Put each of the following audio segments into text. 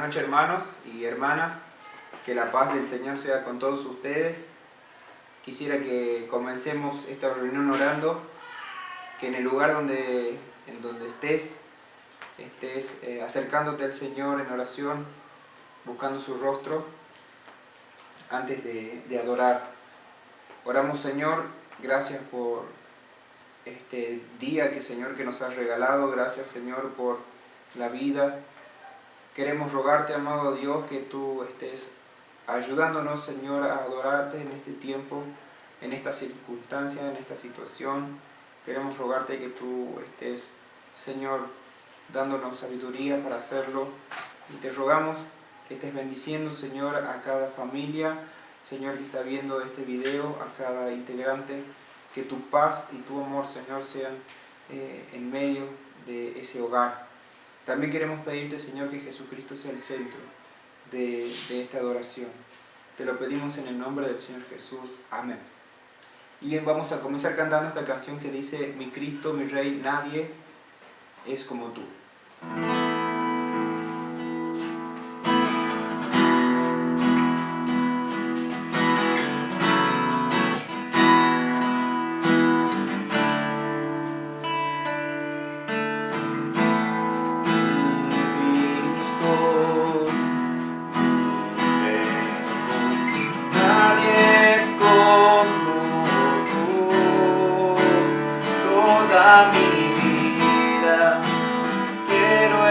Buenas noches, hermanos y hermanas, que la paz del Señor sea con todos ustedes. Quisiera que comencemos esta reunión orando, que en el lugar en donde estés acercándote al Señor en oración, buscando su rostro, antes de adorar. Oramos, Señor, gracias por este día Señor, que nos has regalado. Gracias, Señor, por la vida. Queremos rogarte, amado Dios, que tú estés ayudándonos, Señor, a adorarte en este tiempo, en esta circunstancia, en esta situación. Queremos rogarte que tú estés, Señor, dándonos sabiduría para hacerlo. Y te rogamos que estés bendiciendo, Señor, a cada familia, Señor, que está viendo este video, a cada integrante. Que tu paz y tu amor, Señor, sean en medio de ese hogar. También queremos pedirte, Señor, que Jesucristo sea el centro de esta adoración. Te lo pedimos en el nombre del Señor Jesús. Amén. Y bien, vamos a comenzar cantando esta canción que dice: mi Cristo, mi Rey, nadie es como tú.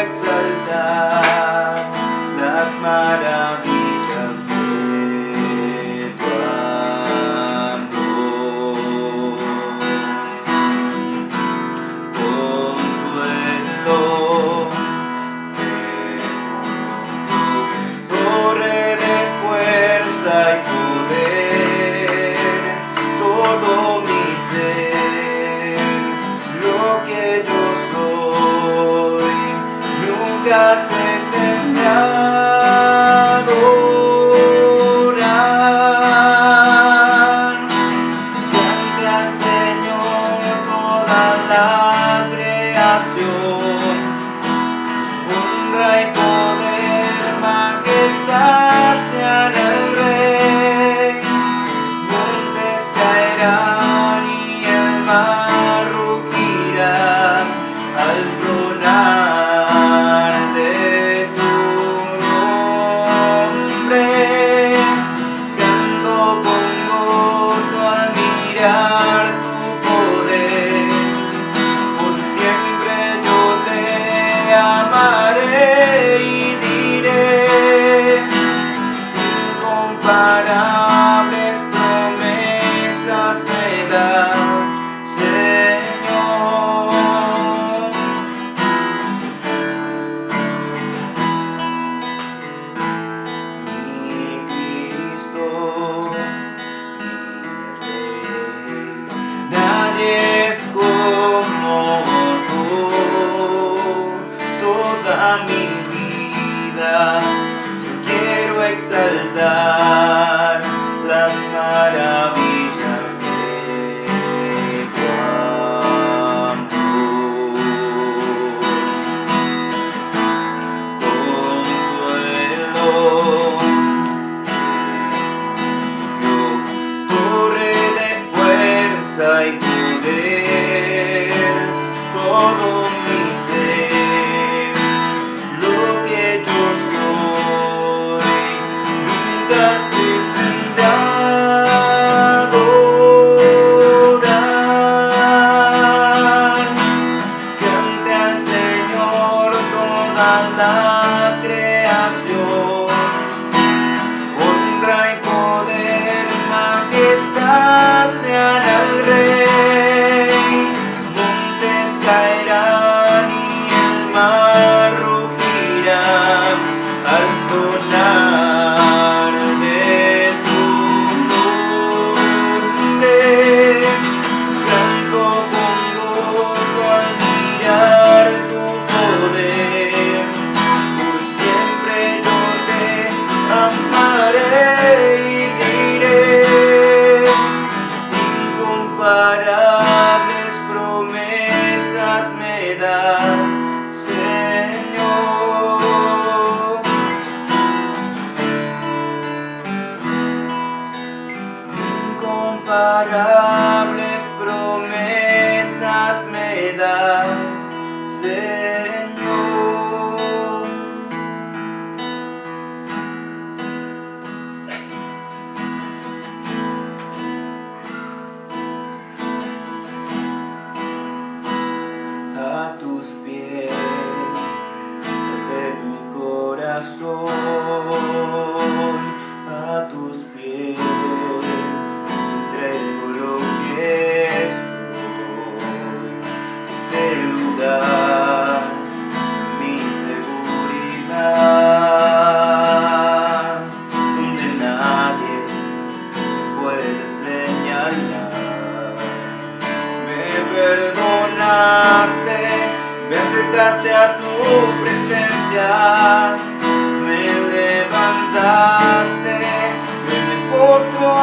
Exaltar las maravillas de tu amor. Consuelo, torre de fuerza y poder, todo mi ser, lo que yo soy. Se sentado adorar, cante al Señor toda la creación, honra y poder, majestad sean al Rey, montes caerán. Incomparables promesas me das, Señor. A tus pies de mi corazón, a tus pies entrego lo que soy. Ese lugar, mi seguridad, donde nadie puede señalar. Me perdonaste, me acercaste a tu presencia, me levantaste, me postro a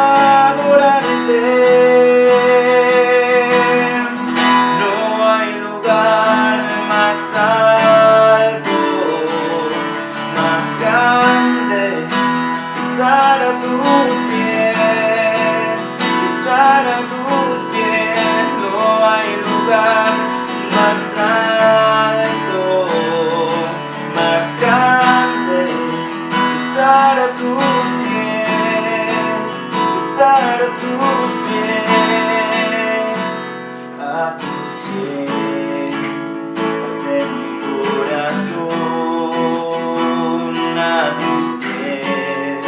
adorarte. No hay lugar más alto, más grande, que estar a tus pies, que estar a tus pies. No hay lugar más alto, más grande, que estar a tus pies, que estar a tus pies, a tus pies, de mi corazón, a tus pies,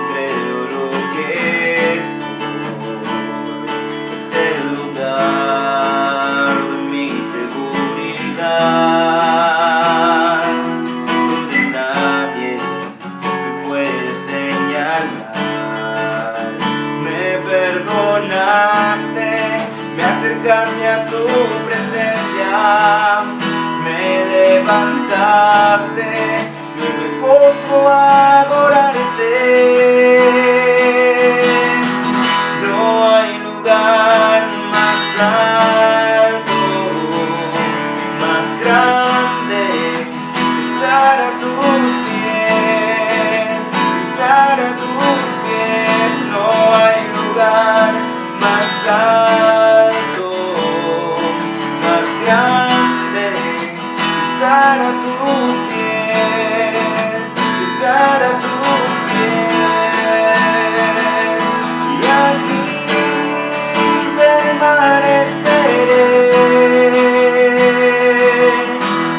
creo lo que soy, el lugar de mi seguridad, donde nadie me puede señalar. Me perdonaste, me acercaste a tu presencia, me levantaste, yo me postro a adorarte. No hay lugar más alto, más grande, que estar a tus pies, que estar a tus pies. No hay lugar más alto, más grande, que estar a tus pies, que estar a tus pies. Y aquí permaneceré,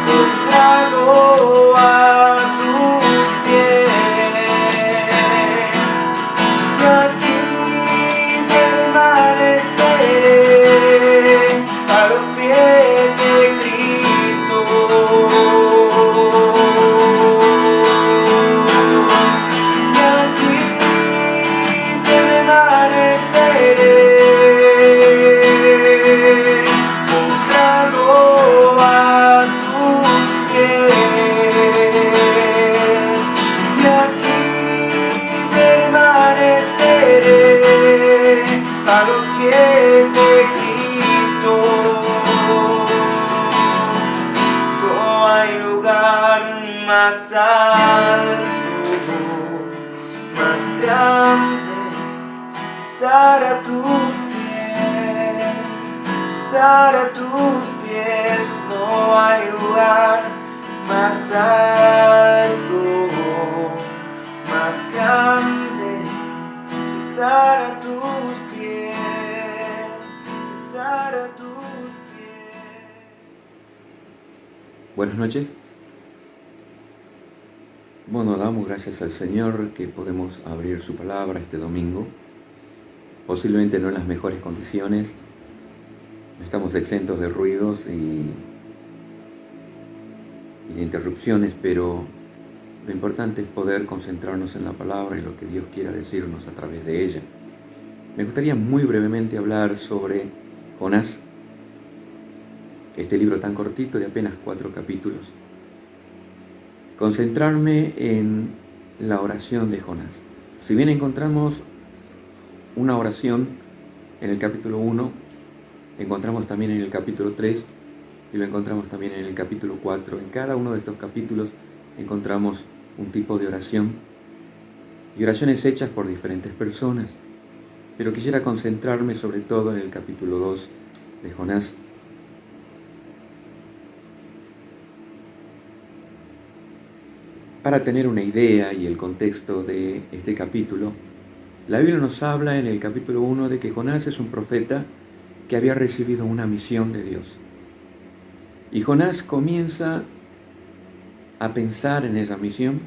postrado a tus pies. Y aquí permaneceré, a los pies de Cristo. Y aquí permaneceré, postrado a tus pies. Y aquí permaneceré, a los pies de Cristo. No hay lugar más alto, más grande, estar a tus pies, estar a tus pies. No hay lugar más alto, más grande, estar a tus pies, estar a tus pies. Buenas noches. Bueno, damos gracias al Señor que podemos abrir su palabra este domingo. Posiblemente no en las mejores condiciones. Estamos exentos de ruidos y de interrupciones, pero lo importante es poder concentrarnos en la palabra y lo que Dios quiera decirnos a través de ella. Me gustaría muy brevemente hablar sobre Jonás, este libro tan cortito de apenas 4 capítulos. Concentrarme en la oración de Jonás. Si bien encontramos una oración en el capítulo 1, encontramos también en el capítulo 3 y lo encontramos también en el capítulo 4. En cada uno de estos capítulos encontramos un tipo de oración y oraciones hechas por diferentes personas. pero quisiera concentrarme sobre todo en el capítulo 2 de Jonás. Para tener una idea y el contexto de este capítulo, la Biblia nos habla en el capítulo 1 de que Jonás es un profeta que había recibido una misión de Dios. Y Jonás comienza a pensar en esa misión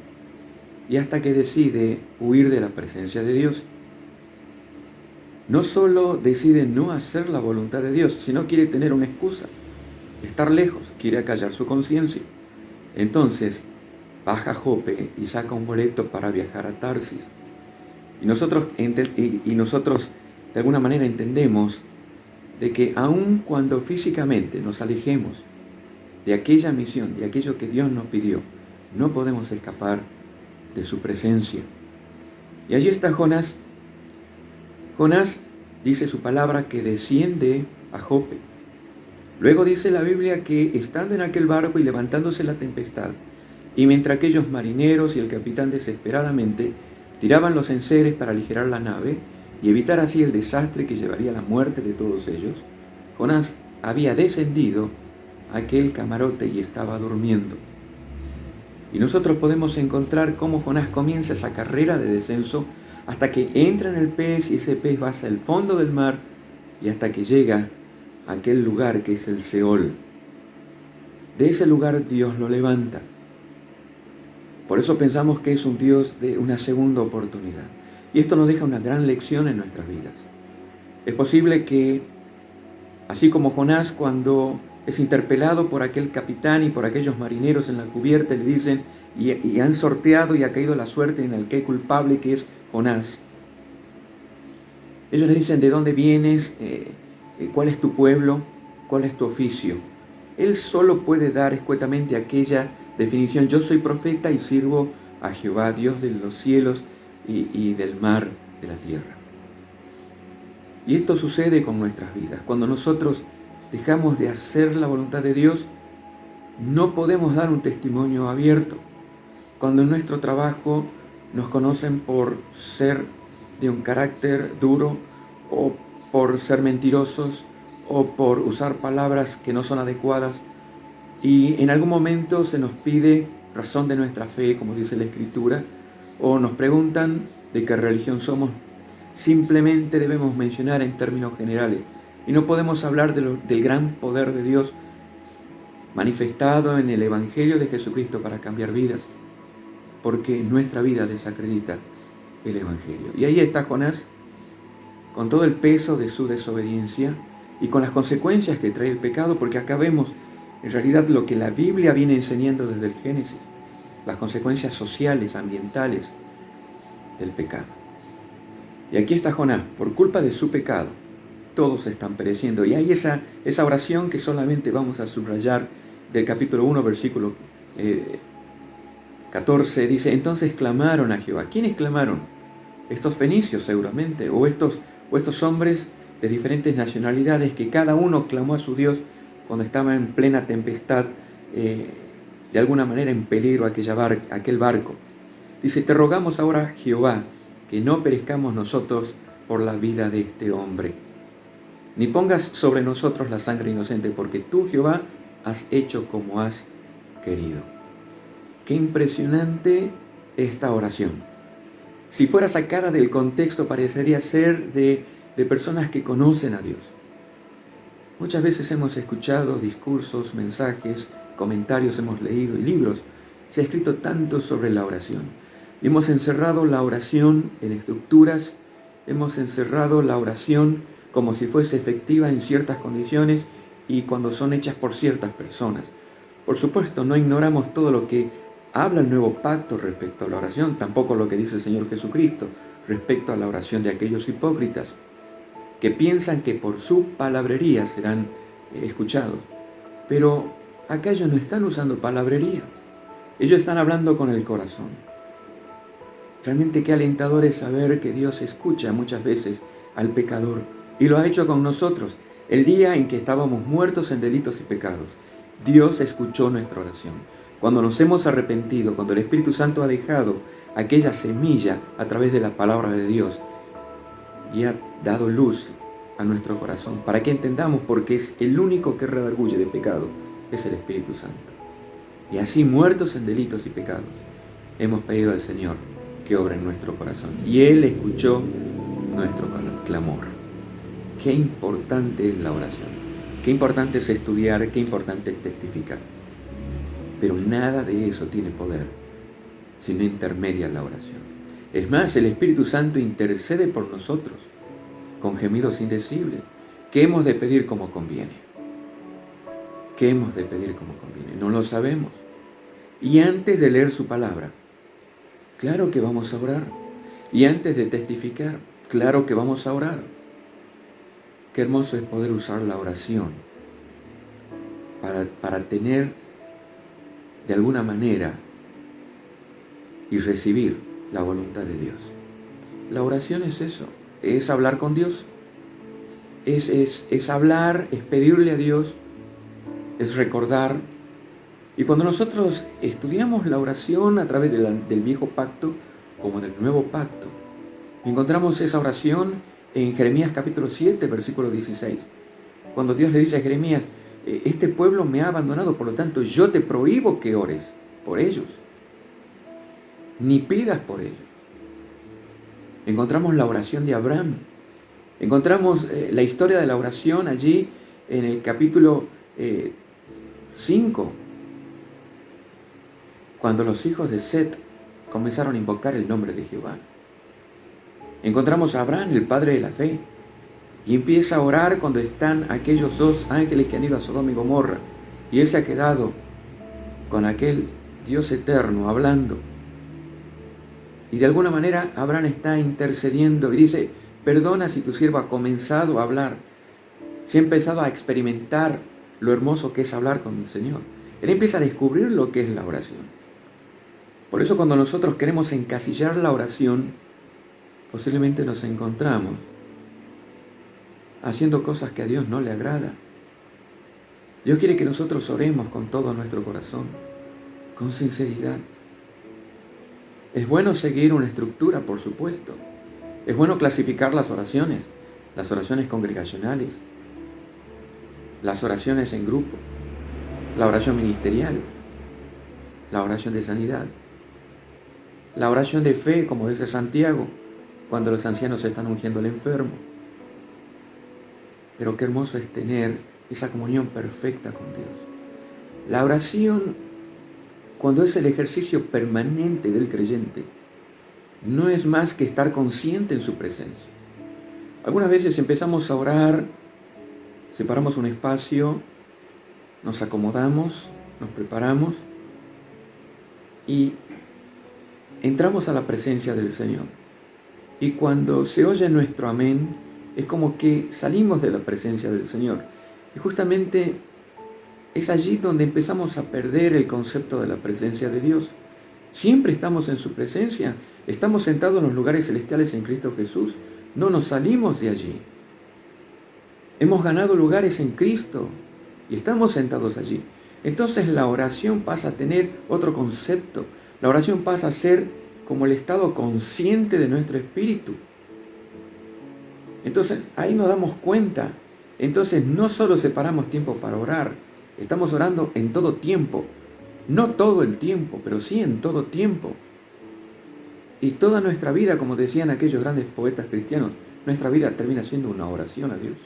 y hasta que decide huir de la presencia de Dios. No solo decide no hacer la voluntad de Dios, sino quiere tener una excusa, estar lejos, quiere acallar su conciencia. Entonces, baja a Jope y saca un boleto para viajar a Tarsis. Y nosotros de alguna manera entendemos de que aun cuando físicamente nos alejemos de aquella misión, de aquello que Dios nos pidió, no podemos escapar de su presencia. Y allí está Jonás. Jonás dice su palabra que desciende a Jope. Luego dice la Biblia que estando en aquel barco y levantándose la tempestad, y mientras aquellos marineros y el capitán desesperadamente tiraban los enseres para aligerar la nave y evitar así el desastre que llevaría a la muerte de todos ellos, Jonás había descendido a aquel camarote y estaba durmiendo. Y nosotros podemos encontrar cómo Jonás comienza esa carrera de descenso hasta que entra en el pez y ese pez va hacia el fondo del mar y hasta que llega a aquel lugar que es el Seol. De ese lugar Dios lo levanta. Por eso pensamos que es un Dios de una segunda oportunidad. Y esto nos deja una gran lección en nuestras vidas. Es posible que, así como Jonás, cuando es interpelado por aquel capitán y por aquellos marineros en la cubierta, le dicen, y han sorteado y ha caído la suerte en el que culpable que es Jonás. Ellos le dicen, ¿de dónde vienes? ¿Cuál es tu pueblo? ¿Cuál es tu oficio? Él solo puede dar escuetamente aquella definición: yo soy profeta y sirvo a Jehová, Dios de los cielos y del mar, de la tierra. Y esto sucede con nuestras vidas. Cuando nosotros dejamos de hacer la voluntad de Dios, no podemos dar un testimonio abierto. Cuando en nuestro trabajo nos conocen por ser de un carácter duro, o por ser mentirosos, o por usar palabras que no son adecuadas, y en algún momento se nos pide razón de nuestra fe, como dice la Escritura, o nos preguntan de qué religión somos, simplemente debemos mencionar en términos generales. Y no podemos hablar del gran poder de Dios manifestado en el Evangelio de Jesucristo para cambiar vidas, porque nuestra vida desacredita el Evangelio. Y ahí está Jonás, con todo el peso de su desobediencia y con las consecuencias que trae el pecado, porque acá vemos en realidad lo que la Biblia viene enseñando desde el Génesis, las consecuencias sociales, ambientales del pecado. Y aquí está Jonás, por culpa de su pecado, todos están pereciendo. Y hay esa oración que solamente vamos a subrayar del capítulo 1, versículo 14, dice, entonces clamaron a Jehová. ¿Quiénes clamaron? Estos fenicios seguramente, o estos hombres de diferentes nacionalidades que cada uno clamó a su Dios cuando estaba en plena tempestad, de alguna manera en peligro aquel barco. Dice, te rogamos ahora, Jehová, que no perezcamos nosotros por la vida de este hombre, ni pongas sobre nosotros la sangre inocente, porque tú, Jehová, has hecho como has querido. Qué impresionante esta oración. Si fuera sacada del contexto, parecería ser de personas que conocen a Dios. Muchas veces hemos escuchado discursos, mensajes, comentarios, hemos leído y libros. Se ha escrito tanto sobre la oración. Y hemos encerrado la oración en estructuras, hemos encerrado la oración como si fuese efectiva en ciertas condiciones y cuando son hechas por ciertas personas. Por supuesto, no ignoramos todo lo que habla el nuevo pacto respecto a la oración, tampoco lo que dice el Señor Jesucristo respecto a la oración de aquellos hipócritas que piensan que por su palabrería serán escuchados. Pero acá ellos no están usando palabrería, ellos están hablando con el corazón. Realmente qué alentador es saber que Dios escucha muchas veces al pecador, y lo ha hecho con nosotros. El día en que estábamos muertos en delitos y pecados, Dios escuchó nuestra oración. Cuando nos hemos arrepentido, cuando el Espíritu Santo ha dejado aquella semilla a través de la palabra de Dios, y ha dado luz a nuestro corazón para que entendamos, porque es el único que redarguye de pecado, es el Espíritu Santo. Y así, muertos en delitos y pecados, hemos pedido al Señor que obra en nuestro corazón. Y Él escuchó nuestro clamor. Qué importante es la oración. Qué importante es estudiar, qué importante es testificar. Pero nada de eso tiene poder si no intermedia la oración. Es más, el Espíritu Santo intercede por nosotros con gemidos indecibles. ¿Qué hemos de pedir como conviene? ¿Qué hemos de pedir como conviene? No lo sabemos. Y antes de leer su palabra, claro que vamos a orar. Y antes de testificar, claro que vamos a orar. Qué hermoso es poder usar la oración para tener de alguna manera y recibir la voluntad de Dios. La oración es eso, es hablar con Dios, es hablar, es pedirle a Dios, es recordar. Y cuando nosotros estudiamos la oración a través del viejo pacto como del nuevo pacto, encontramos esa oración en Jeremías capítulo 7, versículo 16. Cuando Dios le dice a Jeremías, este pueblo me ha abandonado, por lo tanto yo te prohíbo que ores por ellos, ni pidas por ellos. Encontramos la oración de Abraham. Encontramos la historia de la oración allí en el capítulo 5, cuando los hijos de Set comenzaron a invocar el nombre de Jehová. Encontramos a Abraham, el padre de la fe, y empieza a orar cuando están aquellos dos ángeles que han ido a Sodoma y Gomorra, y él se ha quedado con aquel Dios eterno hablando. Y de alguna manera Abraham está intercediendo y dice, perdona si tu siervo ha comenzado a hablar, si ha empezado a experimentar lo hermoso que es hablar con mi Señor. Él empieza a descubrir lo que es la oración. Por eso cuando nosotros queremos encasillar la oración, posiblemente nos encontramos haciendo cosas que a Dios no le agrada. Dios quiere que nosotros oremos con todo nuestro corazón, con sinceridad. Es bueno seguir una estructura, por supuesto. Es bueno clasificar las oraciones congregacionales, las oraciones en grupo, la oración ministerial, la oración de sanidad, la oración de fe, como dice Santiago, cuando los ancianos están ungiendo al enfermo. Pero qué hermoso es tener esa comunión perfecta con Dios. La oración, cuando es el ejercicio permanente del creyente, no es más que estar consciente en su presencia. Algunas veces empezamos a orar, separamos un espacio, nos acomodamos, nos preparamos y entramos a la presencia del Señor. Y cuando se oye nuestro amén, es como que salimos de la presencia del Señor. Y justamente es allí donde empezamos a perder el concepto de la presencia de Dios. Siempre estamos en su presencia. Estamos sentados en los lugares celestiales en Cristo Jesús. No nos salimos de allí. Hemos ganado lugares en Cristo y estamos sentados allí. Entonces la oración pasa a tener otro concepto. La oración pasa a ser como el estado consciente de nuestro espíritu. Entonces ahí nos damos cuenta. Entonces no solo separamos tiempo para orar, estamos orando en todo tiempo. No todo el tiempo, pero sí en todo tiempo. Y toda nuestra vida, como decían aquellos grandes poetas cristianos, nuestra vida termina siendo una oración a Dios.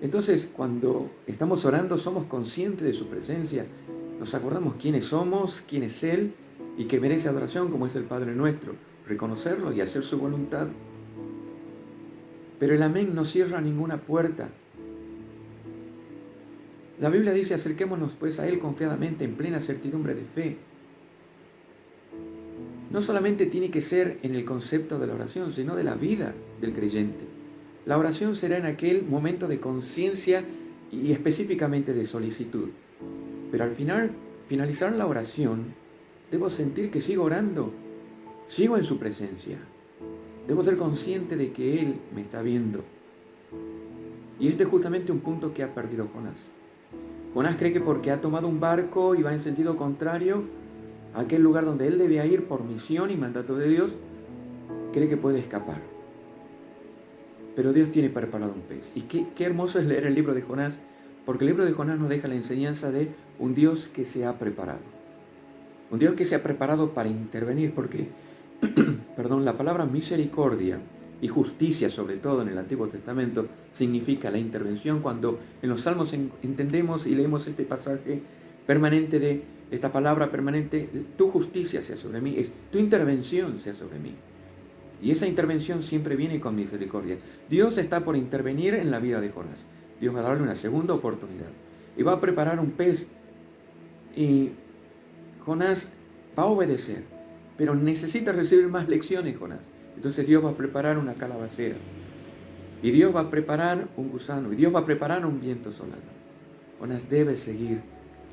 Entonces, cuando estamos orando, somos conscientes de su presencia. Nos acordamos quiénes somos, quién es Él y que merece adoración como es el Padre nuestro. Reconocerlo y hacer su voluntad. Pero el amén no cierra ninguna puerta. La Biblia dice, acerquémonos pues a Él confiadamente en plena certidumbre de fe. No solamente tiene que ser en el concepto de la oración, sino de la vida del creyente. La oración será en aquel momento de conciencia y específicamente de solicitud. Pero al finalizar la oración, debo sentir que sigo orando, sigo en su presencia. Debo ser consciente de que Él me está viendo. Y este es justamente un punto que ha perdido Jonás. Jonás cree que porque ha tomado un barco y va en sentido contrario a aquel lugar donde él debía ir por misión y mandato de Dios, cree que puede escapar. pero Dios tiene preparado un pez. Y qué hermoso es leer el libro de Jonás, porque el libro de Jonás nos deja la enseñanza de un Dios que se ha preparado. Un Dios que se ha preparado para intervenir, porque, perdón, la palabra misericordia y justicia, sobre todo en el Antiguo Testamento, significa la intervención. Cuando en los Salmos entendemos y leemos este pasaje permanente de esta palabra permanente, tu justicia sea sobre mí, tu intervención sea sobre mí. Y esa intervención siempre viene con misericordia. Dios está por intervenir en la vida de Jonás. Dios va a darle una segunda oportunidad. Y va a preparar un pez. Y Jonás va a obedecer. Pero necesita recibir más lecciones, Jonás. Entonces Dios va a preparar una calabacera. Y Dios va a preparar un gusano. Y Dios va a preparar un viento solano. Jonás debe seguir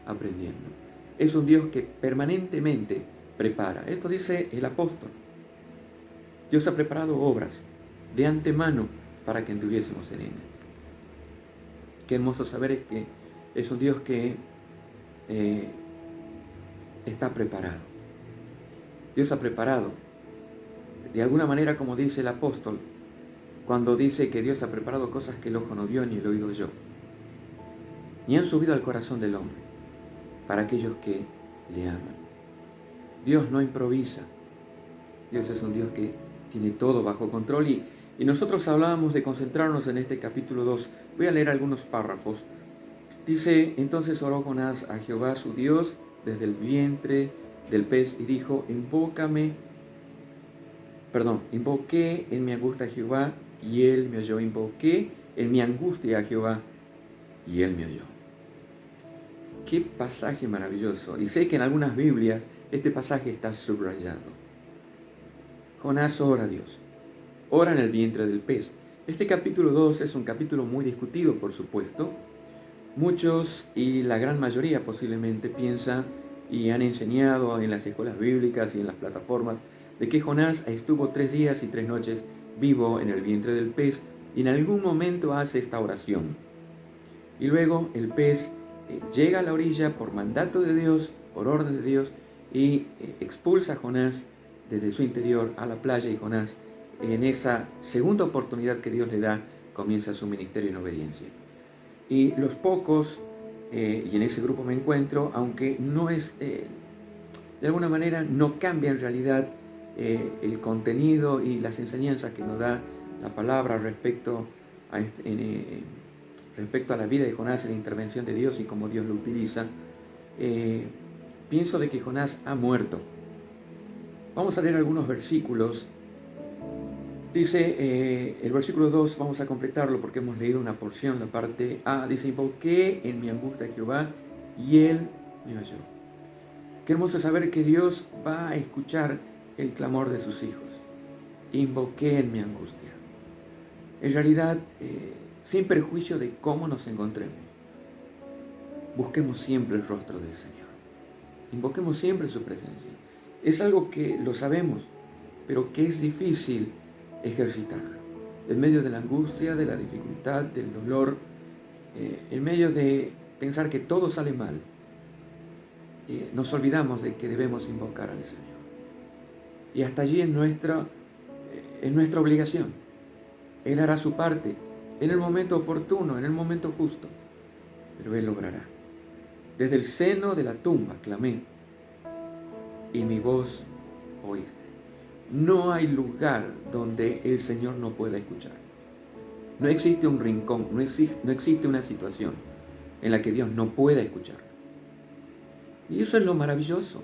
aprendiendo. Es un Dios que permanentemente prepara. Esto dice el apóstol. Dios ha preparado obras de antemano para que anduviésemos en ella. Qué hermoso saber es que es un Dios que está preparado. Dios ha preparado, de alguna manera, como dice el apóstol, cuando dice que Dios ha preparado cosas que el ojo no vio ni el oído oyó, ni han subido al corazón del hombre, para aquellos que le aman. Dios no improvisa. Dios es un Dios que tiene todo bajo control y nosotros hablábamos de concentrarnos en este capítulo 2. Voy a leer algunos párrafos. Dice: entonces oró Jonás a Jehová su Dios desde el vientre del pez y dijo: invoqué en mi angustia a Jehová y él me oyó. Invoqué en mi angustia a Jehová y él me oyó. Qué pasaje maravilloso. Y sé que en algunas Biblias este pasaje está subrayado. Jonás ora a Dios, ora en el vientre del pez. Este capítulo 2 es un capítulo muy discutido, por supuesto. Muchos, y la gran mayoría posiblemente, piensan y han enseñado en las escuelas bíblicas y en las plataformas de que Jonás estuvo 3 días y 3 noches vivo en el vientre del pez y en algún momento hace esta oración. Y luego el pez llega a la orilla por mandato de Dios, por orden de Dios, y expulsa a Jonás desde su interior a la playa, y Jonás, en esa segunda oportunidad que Dios le da, comienza su ministerio en obediencia. Y los pocos, y en ese grupo me encuentro, aunque no es, de alguna manera, no cambia en realidad el contenido y las enseñanzas que nos da la palabra respecto a la vida de Jonás, en la intervención de Dios y cómo Dios lo utiliza. Pienso de que Jonás ha muerto. Vamos a leer algunos versículos. Dice el versículo 2, vamos a completarlo porque hemos leído una porción, la parte A. Dice: invoqué en mi angustia a Jehová y él me oyó. Qué hermoso saber que Dios va a escuchar el clamor de sus hijos. Invoqué en mi angustia. En realidad, sin perjuicio de cómo nos encontremos, busquemos siempre el rostro del Señor. Invoquemos siempre su presencia. Es algo que lo sabemos, pero que es difícil ejercitarlo. En medio de la angustia, de la dificultad, del dolor, en medio de pensar que todo sale mal, nos olvidamos de que debemos invocar al Señor. Y hasta allí es nuestra obligación. Él hará su parte en el momento oportuno, en el momento justo, pero Él logrará. Desde el seno de la tumba clamé, y mi voz oíste. No hay lugar donde el Señor no pueda escuchar. No existe un rincón, no existe una situación en la que Dios no pueda escuchar. Y eso es lo maravilloso.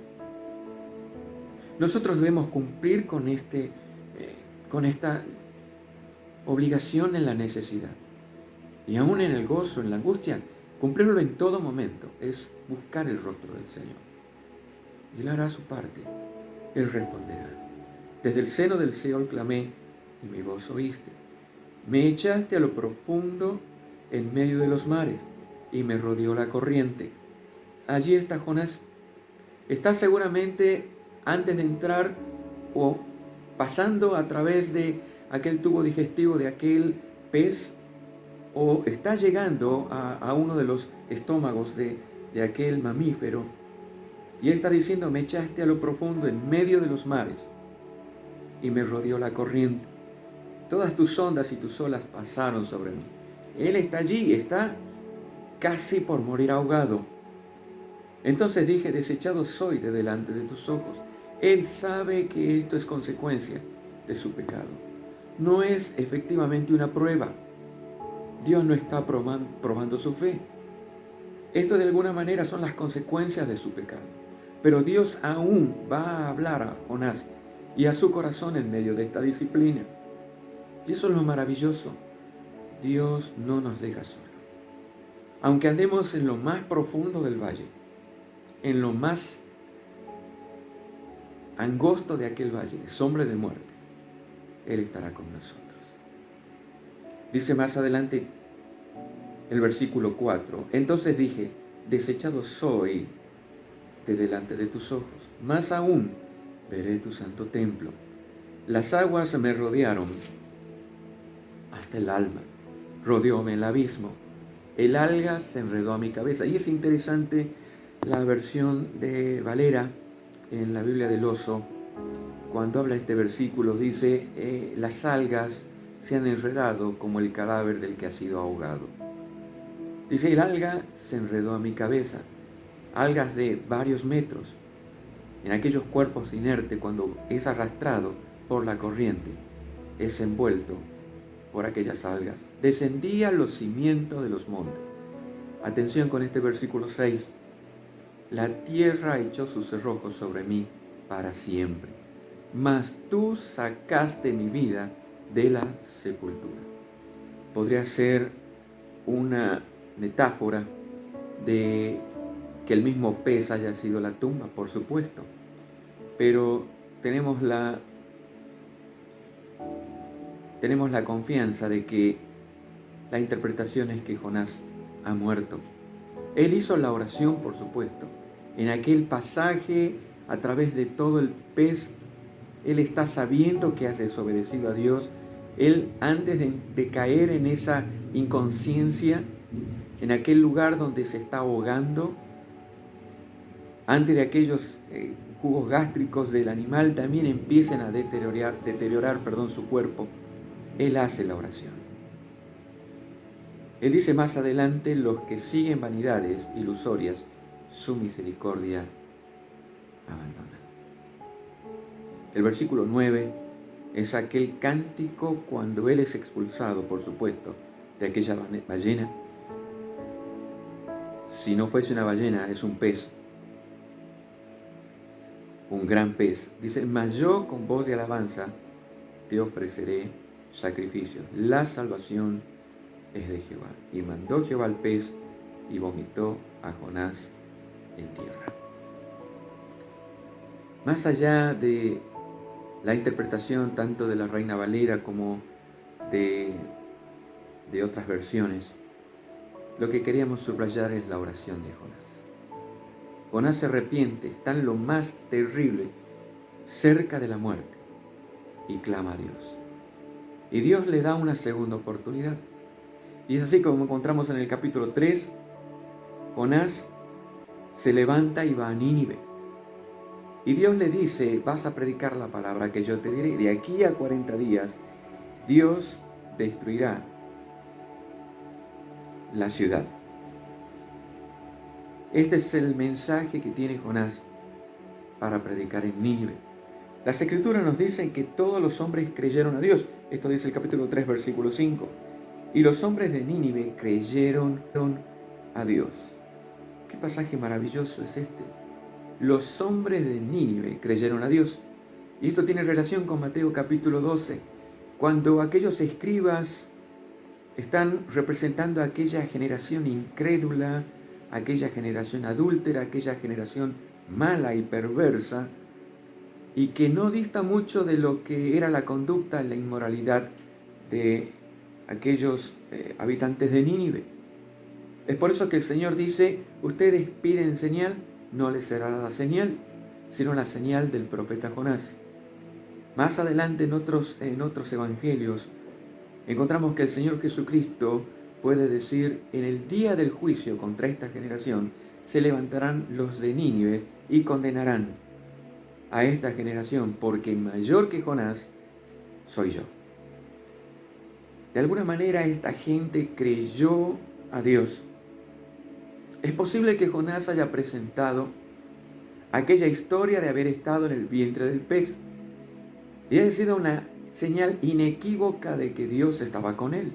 Nosotros debemos cumplir con esta obligación en la necesidad. Y aún en el gozo, en la angustia, cumplirlo en todo momento es buscar el rostro del Señor. Y Él hará su parte. Él responderá. Desde el seno del Seol clamé y mi voz oíste. Me echaste a lo profundo en medio de los mares y me rodeó la corriente. Allí está Jonás. Está seguramente antes de entrar o pasando a través de aquel tubo digestivo de aquel pez, o está llegando a uno de los estómagos de aquel mamífero. Y él está diciendo: me echaste a lo profundo en medio de los mares y me rodeó la corriente. Todas tus ondas y tus olas pasaron sobre mí. Él está allí, está casi por morir ahogado. Entonces dije, desechado soy de delante de tus ojos. Él sabe que esto es consecuencia de su pecado. No es efectivamente una prueba. Dios no está probando su fe. Esto de alguna manera son las consecuencias de su pecado. Pero Dios aún va a hablar a Jonás y a su corazón en medio de esta disciplina. Y eso es lo maravilloso. Dios no nos deja solos. Aunque andemos en lo más profundo del valle, en lo más angosto de aquel valle, de sombra de muerte, Él estará con nosotros. Dice más adelante el versículo 4, entonces dije, desechado soy de delante de tus ojos, más aún veré tu santo templo. Las aguas me rodearon hasta el alma, rodeóme el abismo, el alga se enredó a mi cabeza. Y es interesante la versión de Valera en la Biblia del Oso, cuando habla este versículo, dice, las algas se han enredado como el cadáver del que ha sido ahogado. Dice, el alga se enredó a mi cabeza, algas de varios metros, en aquellos cuerpos inertes cuando es arrastrado por la corriente, es envuelto por aquellas algas. Descendía los cimientos de los montes. Atención con este versículo 6. La tierra echó sus cerrojos sobre mí para siempre, mas tú sacaste mi vida de la sepultura. Podría ser una metáfora de que el mismo pez haya sido la tumba, por supuesto, pero tenemos la confianza de que la interpretación es que Jonás ha muerto. Él hizo la oración, por supuesto. En aquel pasaje, a través de todo el pez, él está sabiendo que ha desobedecido a Dios. Él, antes de caer en esa inconsciencia, en aquel lugar donde se está ahogando, antes de aquellos jugos gástricos del animal también empiecen a deteriorar su cuerpo, él hace la oración. Él dice más adelante, los que siguen vanidades ilusorias, su misericordia abandonan. El versículo 9 es aquel cántico cuando él es expulsado, por supuesto, de aquella ballena. Si no fuese una ballena, es un pez, un gran pez. Dice, mas yo con voz de alabanza te ofreceré sacrificios. La salvación es de Jehová. Y mandó Jehová al pez y vomitó a Jonás en tierra. Más allá de la interpretación tanto de la Reina Valera como de otras versiones, lo que queríamos subrayar es la oración de Jonás. Jonás se arrepiente, está en lo más terrible, cerca de la muerte, y clama a Dios. Y Dios le da una segunda oportunidad. Y es así como encontramos en el capítulo 3, Jonás se levanta y va a Nínive. Y Dios le dice, vas a predicar la palabra que yo te diré. De aquí a 40 días, Dios destruirá la ciudad. Este es el mensaje que tiene Jonás para predicar en Nínive. Las Escrituras nos dicen que todos los hombres creyeron a Dios. Esto dice el capítulo 3, versículo 5. Y los hombres de Nínive creyeron a Dios. ¿Qué pasaje maravilloso es este? Los hombres de Nínive creyeron a Dios. Y esto tiene relación con Mateo capítulo 12, cuando aquellos escribas están representando a aquella generación incrédula, aquella generación adúltera, aquella generación mala y perversa, y que no dista mucho de lo que era la conducta y la inmoralidad de aquellos habitantes de Nínive. Es por eso que el Señor dice, ustedes piden señal, no les será dada señal, sino la señal del profeta Jonás. Más adelante en otros evangelios encontramos que el Señor Jesucristo puede decir, en el día del juicio contra esta generación, se levantarán los de Nínive y condenarán a esta generación, porque mayor que Jonás soy yo. De alguna manera esta gente creyó a Dios. Es posible que Jonás haya presentado aquella historia de haber estado en el vientre del pez y haya sido una señal inequívoca de que Dios estaba con él.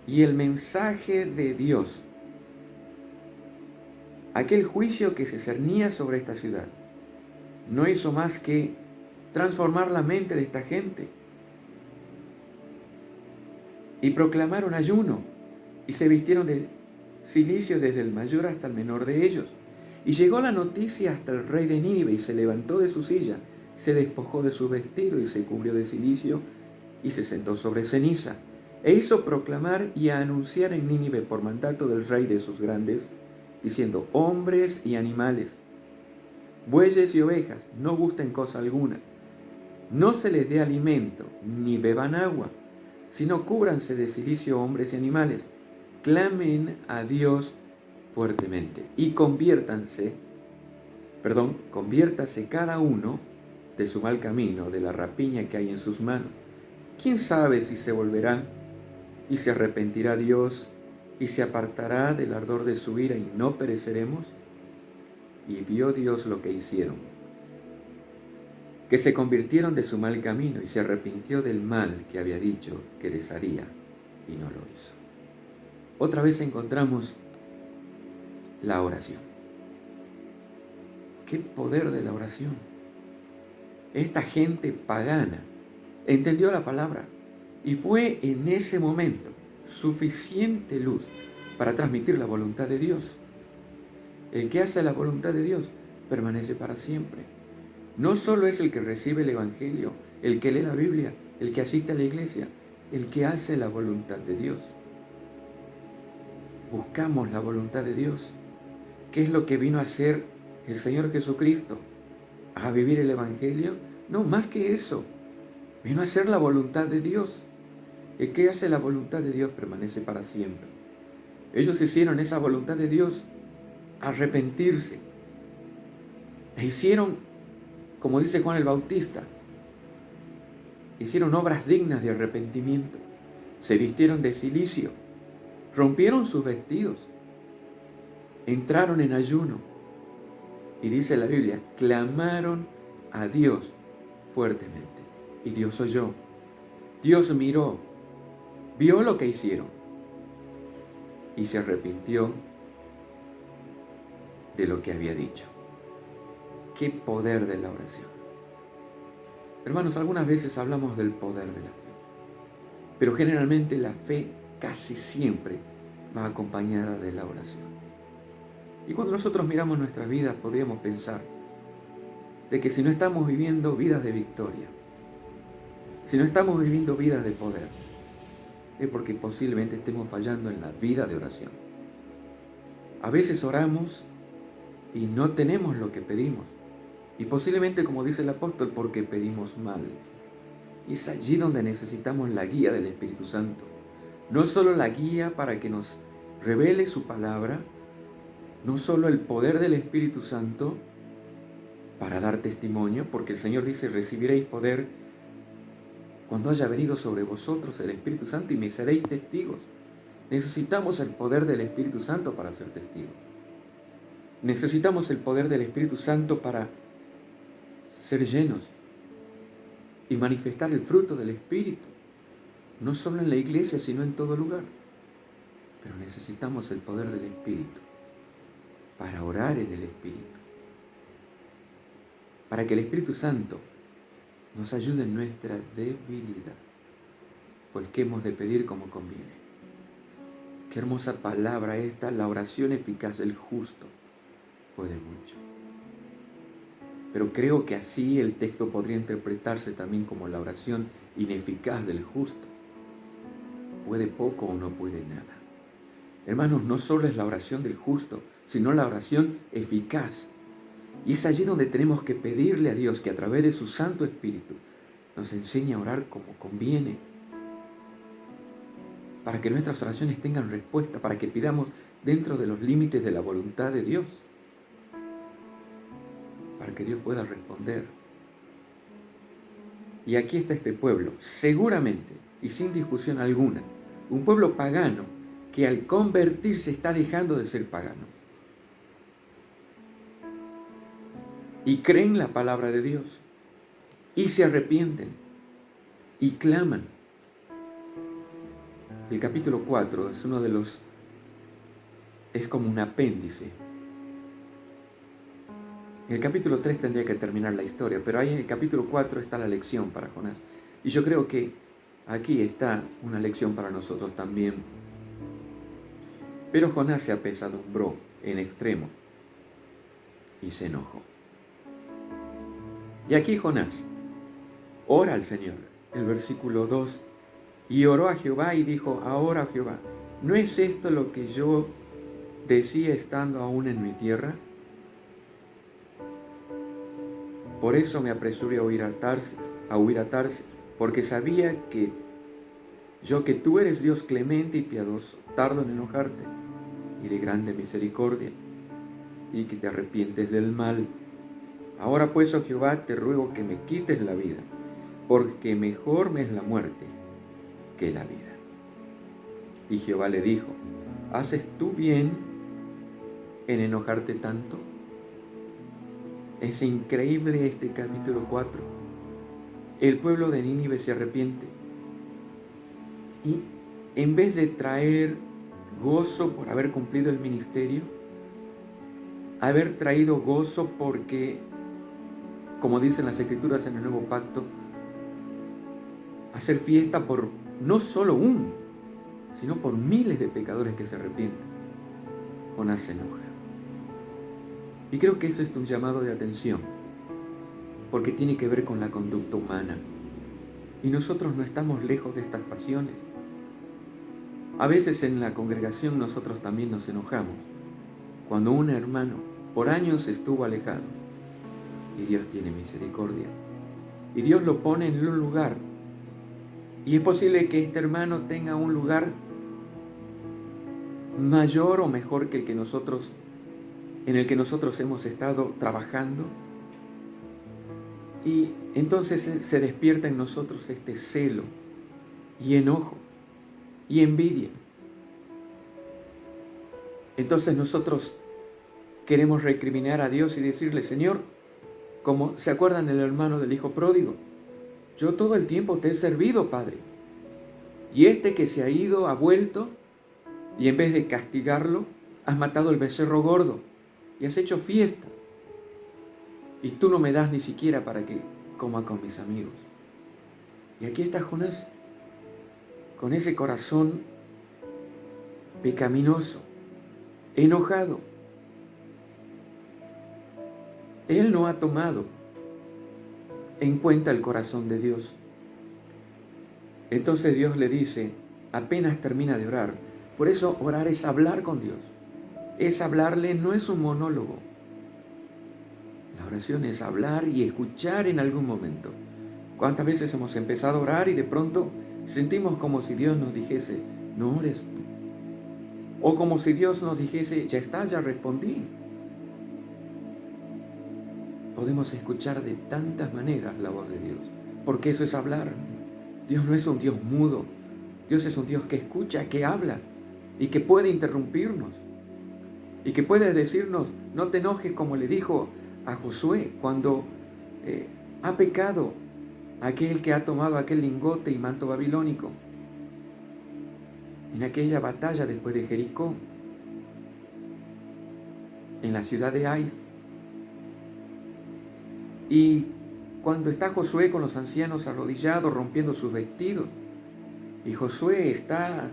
Y el mensaje de Dios, aquel juicio que se cernía sobre esta ciudad, no hizo más que transformar la mente de esta gente. Y proclamaron ayuno y se vistieron de cilicio desde el mayor hasta el menor de ellos. Y llegó la noticia hasta el rey de Nínive y se levantó de su silla, se despojó de su vestido y se cubrió de cilicio y se sentó sobre ceniza. E hizo proclamar y anunciar en Nínive por mandato del rey de sus grandes, diciendo: hombres y animales, bueyes y ovejas, no gusten cosa alguna, no se les dé alimento, ni beban agua, sino cúbranse de cilicio hombres y animales, clamen a Dios fuertemente y conviértase cada uno de su mal camino, de la rapiña que hay en sus manos. ¿Quién sabe si se volverá y se arrepentirá Dios y se apartará del ardor de su ira y no pereceremos? Y vio Dios lo que hicieron, que se convirtieron de su mal camino y se arrepintió del mal que había dicho que les haría y no lo hizo. Otra vez encontramos la oración. ¡Qué poder de la oración! Esta gente pagana entendió la palabra y fue en ese momento suficiente luz para transmitir la voluntad de Dios. El que hace la voluntad de Dios permanece para siempre. No solo es el que recibe el Evangelio, el que lee la Biblia, el que asiste a la iglesia, el que hace la voluntad de Dios. Buscamos la voluntad de Dios. ¿Qué es lo que vino a hacer el Señor Jesucristo? ¿A vivir el Evangelio? No, más que eso. Vino a hacer la voluntad de Dios. El que hace la voluntad de Dios permanece para siempre. Ellos hicieron esa voluntad de Dios, arrepentirse. E hicieron, como dice Juan el Bautista, hicieron obras dignas de arrepentimiento. Se vistieron de cilicio, rompieron sus vestidos, entraron en ayuno. Y dice la Biblia, clamaron a Dios fuertemente. Y Dios oyó. Dios miró, vio lo que hicieron y se arrepintió de lo que había dicho. ¡Qué poder de la oración! Hermanos, algunas veces hablamos del poder de la fe, pero generalmente la fe casi siempre va acompañada de la oración. Y cuando nosotros miramos nuestras vidas, podríamos pensar de que si no estamos viviendo vidas de victoria, si no estamos viviendo vidas de poder, es porque posiblemente estemos fallando en la vida de oración. A veces oramos y no tenemos lo que pedimos. Y posiblemente, como dice el apóstol, porque pedimos mal. Y es allí donde necesitamos la guía del Espíritu Santo. No solo la guía para que nos revele su palabra, no solo el poder del Espíritu Santo para dar testimonio, porque el Señor dice: recibiréis poder cuando haya venido sobre vosotros el Espíritu Santo y me seréis testigos. Necesitamos el poder del Espíritu Santo para ser testigos. Necesitamos el poder del Espíritu Santo para ser llenos y manifestar el fruto del Espíritu, no solo en la iglesia, sino en todo lugar. Pero necesitamos el poder del Espíritu para orar en el Espíritu, para que el Espíritu Santo nos ayude en nuestra debilidad. Pues ¿qué hemos de pedir como conviene? Qué hermosa palabra esta: la oración eficaz del justo puede mucho. Pero creo que así el texto podría interpretarse también como la oración ineficaz del justo. Puede poco o no puede nada. Hermanos, no solo es la oración del justo, sino la oración eficaz. Y es allí donde tenemos que pedirle a Dios que a través de su Santo Espíritu nos enseñe a orar como conviene, para que nuestras oraciones tengan respuesta, para que pidamos dentro de los límites de la voluntad de Dios, para que Dios pueda responder. Y aquí está este pueblo, seguramente y sin discusión alguna. Un pueblo pagano que al convertirse está dejando de ser pagano. Y creen la palabra de Dios. Y se arrepienten. Y claman. El capítulo 4 es uno de los... es como un apéndice. En el capítulo 3 tendría que terminar la historia, pero ahí en el capítulo 4 está la lección para Jonás. Y yo creo que aquí está una lección para nosotros también. Pero Jonás se apesadumbró en extremo y se enojó. Y aquí Jonás ora al Señor. El versículo 2. Y oró a Jehová y dijo: ahora Jehová, ¿no es esto lo que yo decía estando aún en mi tierra? Por eso me apresuré a huir a Tarsis, porque sabía que tú eres Dios clemente y piadoso, tardo en enojarte y de grande misericordia, y que te arrepientes del mal. Ahora pues, oh Jehová, te ruego que me quites la vida, porque mejor me es la muerte que la vida. Y Jehová le dijo: ¿haces tú bien en enojarte tanto? Es increíble este capítulo 4. El pueblo de Nínive se arrepiente. Y en vez de traer gozo por haber cumplido el ministerio, haber traído gozo porque, como dicen las Escrituras en el Nuevo Pacto, hacer fiesta por no solo uno, sino por miles de pecadores que se arrepienten, Jonás se enoja. Y creo que eso es un llamado de atención, porque tiene que ver con la conducta humana. Y nosotros no estamos lejos de estas pasiones. A veces en la congregación nosotros también nos enojamos, cuando un hermano por años estuvo alejado, y Dios tiene misericordia, y Dios lo pone en un lugar, y es posible que este hermano tenga un lugar mayor o mejor que el que nosotros en el que nosotros hemos estado trabajando. Y entonces se despierta en nosotros este celo y enojo y envidia. Entonces nosotros queremos recriminar a Dios y decirle: Señor, como se acuerdan el hermano del hijo pródigo, yo todo el tiempo te he servido, Padre. Y este que se ha ido, ha vuelto, y en vez de castigarlo, has matado el becerro gordo y has hecho fiesta. Y tú no me das ni siquiera para que coma con mis amigos. Y aquí está Jonás, con ese corazón pecaminoso, enojado. Él no ha tomado en cuenta el corazón de Dios. Entonces Dios le dice, apenas termina de orar. Por eso orar es hablar con Dios. Es hablarle, no es un monólogo. La oración es hablar y escuchar en algún momento. ¿Cuántas veces hemos empezado a orar y de pronto sentimos como si Dios nos dijese, no ores? O como si Dios nos dijese, ya está, ya respondí. Podemos escuchar de tantas maneras la voz de Dios, porque eso es hablar. Dios no es un Dios mudo. Dios es un Dios que escucha, que habla y que puede interrumpirnos. Y que puede decirnos, no te enojes, como le dijo a Josué cuando ha pecado aquel que ha tomado aquel lingote y manto babilónico en aquella batalla después de Jericó, en la ciudad de Ai. Y cuando está Josué con los ancianos arrodillados, rompiendo sus vestidos, y Josué está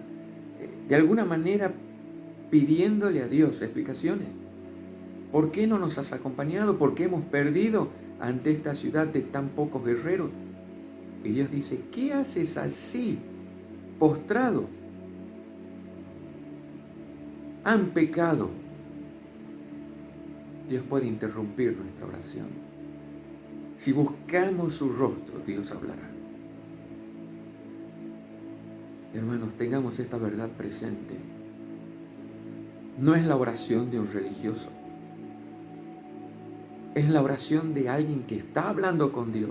de alguna manera pidiéndole a Dios explicaciones. ¿Por qué no nos has acompañado? ¿Por qué hemos perdido ante esta ciudad de tan pocos guerreros? Y Dios dice, ¿qué haces así, postrado? Han pecado. Dios puede interrumpir nuestra oración. Si buscamos su rostro, Dios hablará. Hermanos, tengamos esta verdad presente. No es la oración de un religioso. Es la oración de alguien que está hablando con Dios,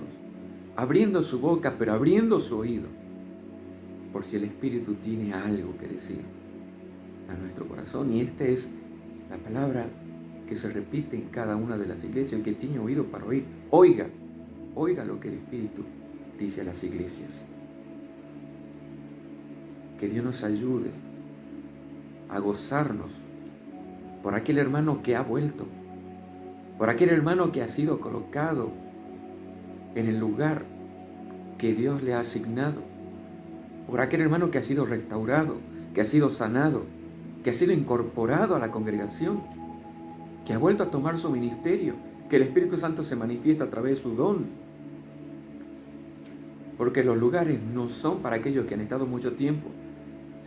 abriendo su boca, pero abriendo su oído. por si el Espíritu tiene algo que decir a nuestro corazón. Y esta es la palabra que se repite en cada una de las iglesias. El que tiene oído para oír, oiga lo que el Espíritu dice a las iglesias. Que Dios nos ayude a gozarnos por aquel hermano que ha vuelto, por aquel hermano que ha sido colocado en el lugar que Dios le ha asignado, por aquel hermano que ha sido restaurado, que ha sido sanado, que ha sido incorporado a la congregación, que ha vuelto a tomar su ministerio, que el Espíritu Santo se manifiesta a través de su don. Porque los lugares no son para aquellos que han estado mucho tiempo,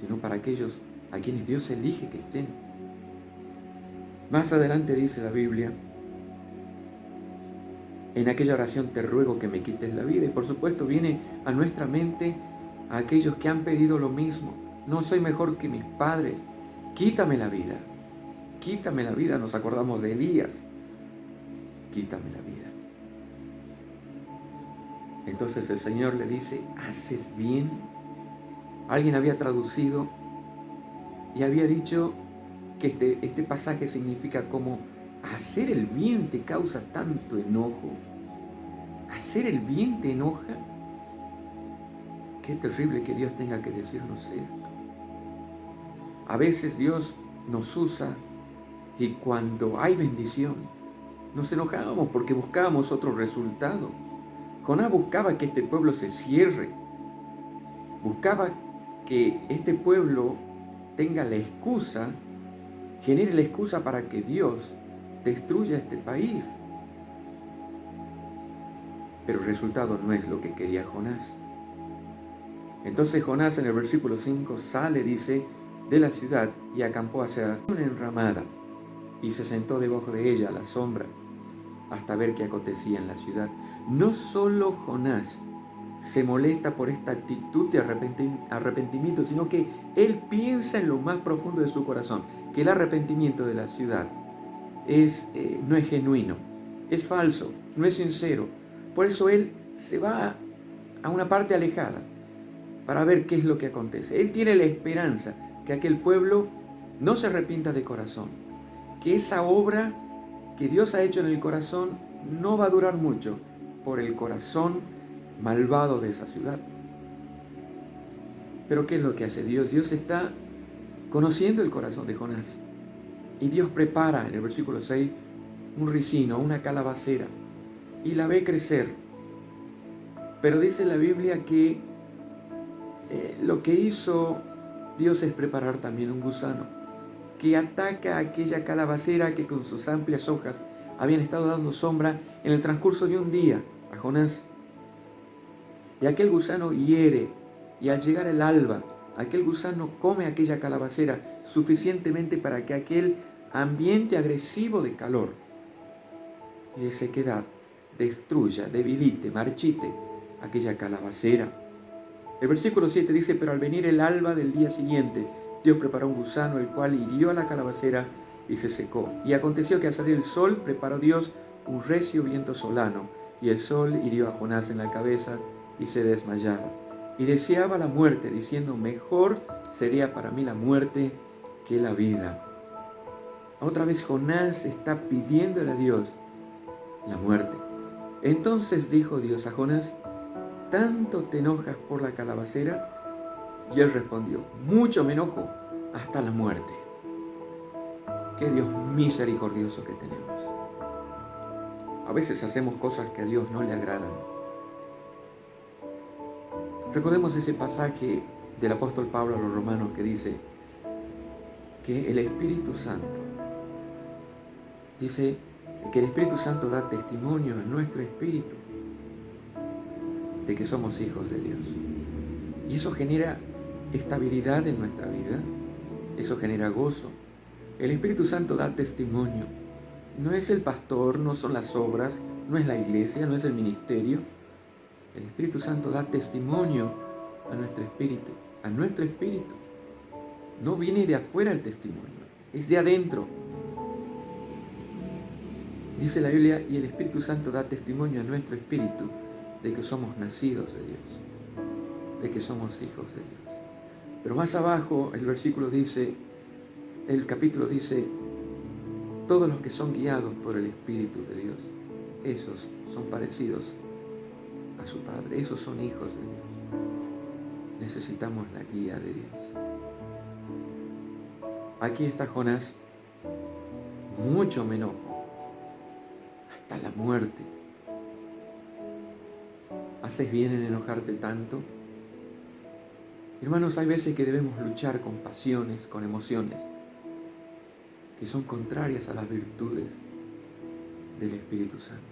sino para aquellos a quienes Dios elige que estén. Más adelante dice la Biblia, en aquella oración te ruego que me quites la vida. Y por supuesto viene a nuestra mente a aquellos que han pedido lo mismo. No soy mejor que mis padres, quítame la vida. Quítame la vida, nos acordamos de Elías. Quítame la vida. Entonces el Señor le dice, haces bien. Alguien había traducido y había dicho que este pasaje significa como hacer el bien te causa tanto enojo. ¿Hacer el bien te enoja? Qué terrible que Dios tenga que decirnos esto. A veces Dios nos usa y cuando hay bendición nos enojamos porque buscábamos otro resultado. Jonás buscaba que este pueblo se cierre. Buscaba que este pueblo tenga la excusa, genere la excusa para que Dios destruya este país. Pero el resultado no es lo que quería Jonás. Entonces Jonás en el versículo 5 sale, dice, de la ciudad y acampó hacia una enramada y se sentó debajo de ella a la sombra hasta ver qué acontecía en la ciudad. No solo Jonás se molesta por esta actitud de arrepentimiento, sino que él piensa en lo más profundo de su corazón, que el arrepentimiento de la ciudad no es genuino, es falso, no es sincero. Por eso él se va a una parte alejada para ver qué es lo que acontece. Él tiene la esperanza que aquel pueblo no se arrepienta de corazón, que esa obra que Dios ha hecho en el corazón no va a durar mucho por el corazón malvado de esa ciudad. Pero ¿qué es lo que hace Dios? Dios está conociendo el corazón de Jonás. Y Dios prepara en el versículo 6 un ricino, una calabacera, y la ve crecer. Pero dice la Biblia que lo que hizo Dios es preparar también un gusano que ataca a aquella calabacera que con sus amplias hojas habían estado dando sombra en el transcurso de un día a Jonás. Y aquel gusano hiere, y al llegar el alba, aquel gusano come aquella calabacera suficientemente para que aquel ambiente agresivo de calor y de sequedad destruya, debilite, marchite aquella calabacera. El versículo 7 dice, pero al venir el alba del día siguiente, Dios preparó un gusano, el cual hirió a la calabacera y se secó. Y aconteció que al salir el sol, preparó Dios un recio viento solano, y el sol hirió a Jonás en la cabeza y se desmayaba. Y deseaba la muerte, diciendo, mejor sería para mí la muerte que la vida. Otra vez Jonás está pidiéndole a Dios la muerte. Entonces dijo Dios a Jonás, ¿tanto te enojas por la calabacera? Y él respondió, mucho me enojo, hasta la muerte. Qué Dios misericordioso que tenemos. A veces hacemos cosas que a Dios no le agradan. Recordemos ese pasaje del apóstol Pablo a los romanos que dice que el Espíritu Santo, dice que el Espíritu Santo da testimonio a nuestro espíritu de que somos hijos de Dios. Y eso genera estabilidad en nuestra vida, eso genera gozo. El Espíritu Santo da testimonio. No es el pastor, no son las obras, no es la iglesia, no es el ministerio. El Espíritu Santo da testimonio a nuestro espíritu, a nuestro espíritu. No viene de afuera el testimonio, es de adentro. Dice la Biblia, y el Espíritu Santo da testimonio a nuestro espíritu de que somos nacidos de Dios, de que somos hijos de Dios. Pero más abajo el versículo dice, el capítulo dice, todos los que son guiados por el Espíritu de Dios, esos son parecidos a su Padre, esos son hijos de Dios. Necesitamos la guía de Dios. Aquí está Jonás, mucho me enojo, hasta la muerte. ¿Haces bien en enojarte tanto? Hermanos, hay veces que debemos luchar con pasiones, con emociones, que son contrarias a las virtudes del Espíritu Santo.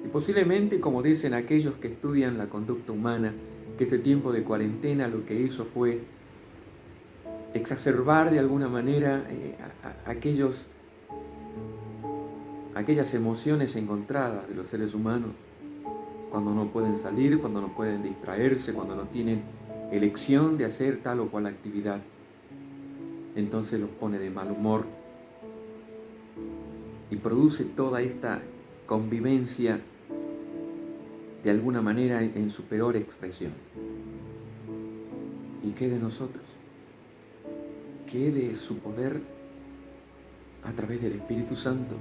Y posiblemente, como dicen aquellos que estudian la conducta humana, que este tiempo de cuarentena lo que hizo fue exacerbar de alguna manera aquellas emociones encontradas de los seres humanos, cuando no pueden salir, cuando no pueden distraerse, cuando no tienen elección de hacer tal o cual actividad. Entonces los pone de mal humor y produce toda esta convivencia de alguna manera en su peor expresión. ¿Y qué de nosotros? ¿Qué de su poder a través del Espíritu Santo?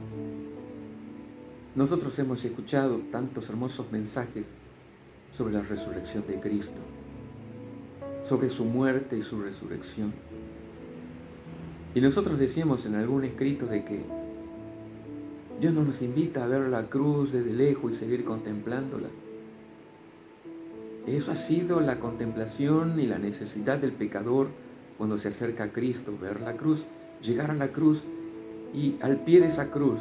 Nosotros hemos escuchado tantos hermosos mensajes sobre la resurrección de Cristo, sobre su muerte y su resurrección. Y nosotros decíamos en algún escrito de que Dios no nos invita a ver la cruz desde lejos y seguir contemplándola. Eso ha sido la contemplación y la necesidad del pecador cuando se acerca a Cristo, ver la cruz, llegar a la cruz y al pie de esa cruz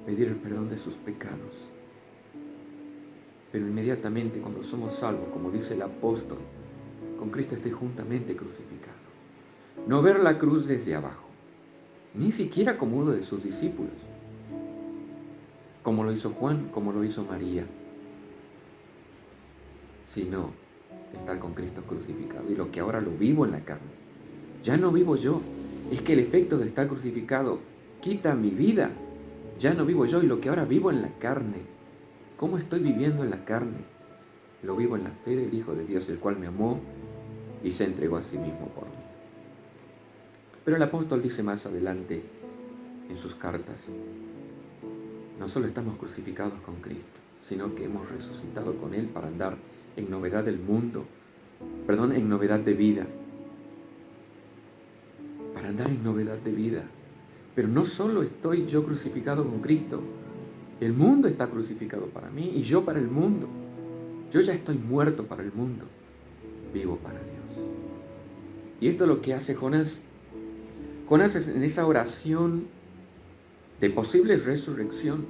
pedir el perdón de sus pecados. Pero inmediatamente cuando somos salvos, como dice el apóstol, con Cristo esté juntamente crucificado. No ver la cruz desde abajo, ni siquiera como uno de sus discípulos, como lo hizo Juan, como lo hizo María, sino estar con Cristo crucificado. Y lo que ahora lo vivo en la carne, ya no vivo yo, es que el efecto de estar crucificado quita mi vida. Ya no vivo yo y lo que ahora vivo en la carne. ¿Cómo estoy viviendo en la carne? Lo vivo en la fe del Hijo de Dios, el cual me amó y se entregó a sí mismo por mí. Pero el apóstol dice más adelante en sus cartas, no solo estamos crucificados con Cristo, sino que hemos resucitado con Él para andar en novedad del mundo, en novedad de vida. Para andar en novedad de vida. Pero no solo estoy yo crucificado con Cristo, el mundo está crucificado para mí y yo para el mundo. Yo ya estoy muerto para el mundo, vivo para Dios. Y esto es lo que hace Jonás. Jonás en esa oración de posible resurrección,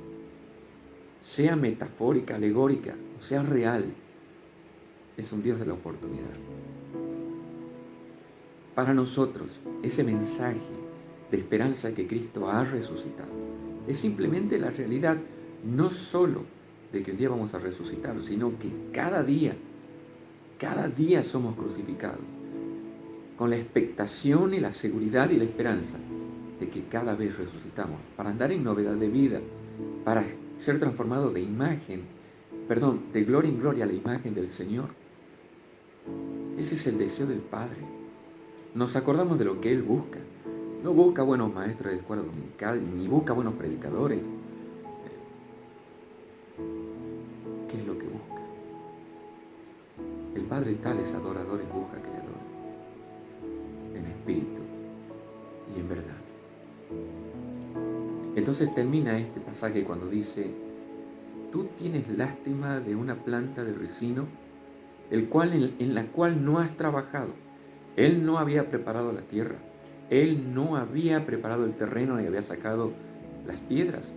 sea metafórica, alegórica, o sea real, es un Dios de la oportunidad. Para nosotros, ese mensaje de esperanza que Cristo ha resucitado es simplemente la realidad, no solo de que un día vamos a resucitar, sino que cada día somos crucificados, con la expectación y la seguridad y la esperanza de que cada vez resucitamos, para andar en novedad de vida, para ser transformados de gloria en gloria a la imagen del Señor. Ese es el deseo del Padre. Nos acordamos de lo que Él busca. No busca buenos maestros de escuela dominical, ni busca buenos predicadores. ¿Qué es lo que busca? El Padre tales adoradores busca que le adoren, en espíritu y en verdad. Entonces termina este pasaje cuando dice, tú tienes lástima de una planta de ricino, en la cual no has trabajado. Él no había preparado la tierra. Él no había preparado el terreno ni había sacado las piedras,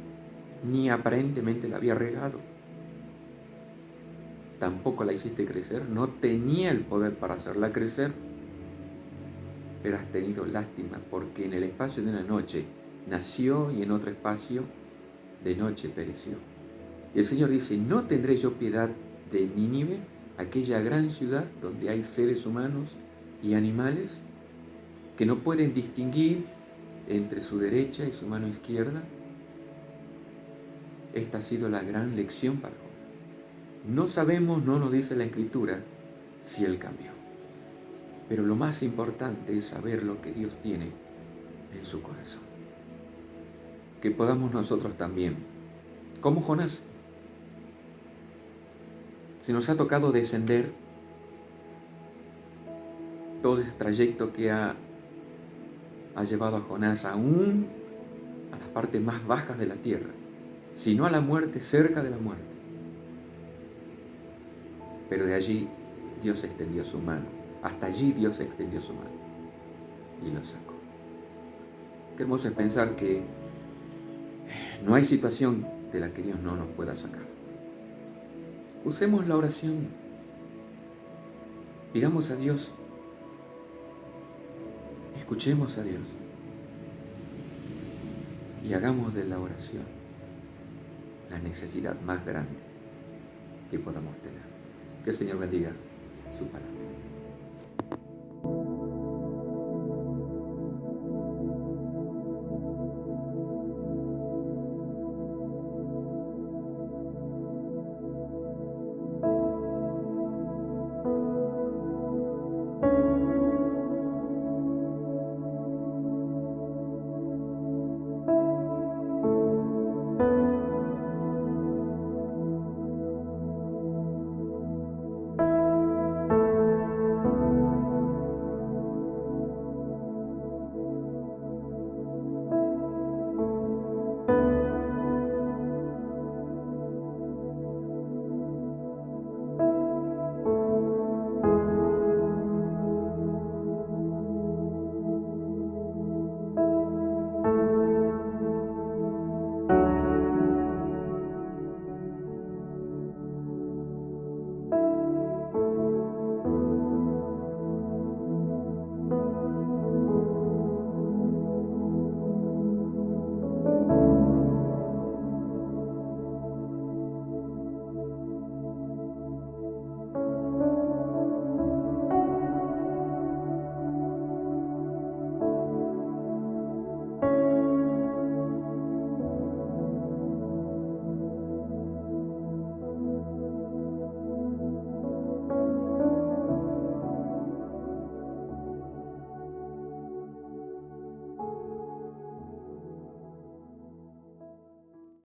ni aparentemente la había regado. Tampoco la hiciste crecer, no tenía el poder para hacerla crecer, pero has tenido lástima porque en el espacio de una noche nació y en otro espacio de noche pereció. Y el Señor dice, ¿no tendré yo piedad de Nínive, aquella gran ciudad donde hay seres humanos y animales que no pueden distinguir entre su derecha y su mano izquierda? Esta ha sido la gran lección para Jonás. No sabemos, no nos dice la Escritura, si él cambió. Pero lo más importante es saber lo que Dios tiene en su corazón. Que podamos nosotros también, como Jonás, si nos ha tocado descender todo ese trayecto que ha llevado a Jonás aún a las partes más bajas de la tierra, si no a la muerte, cerca de la muerte. Pero de allí Dios extendió su mano, hasta allí Dios extendió su mano y lo sacó. Qué hermoso es pensar que no hay situación de la que Dios no nos pueda sacar. Usemos la oración, pidamos a Dios, escuchemos a Dios y hagamos de la oración la necesidad más grande que podamos tener. Que el Señor bendiga su palabra.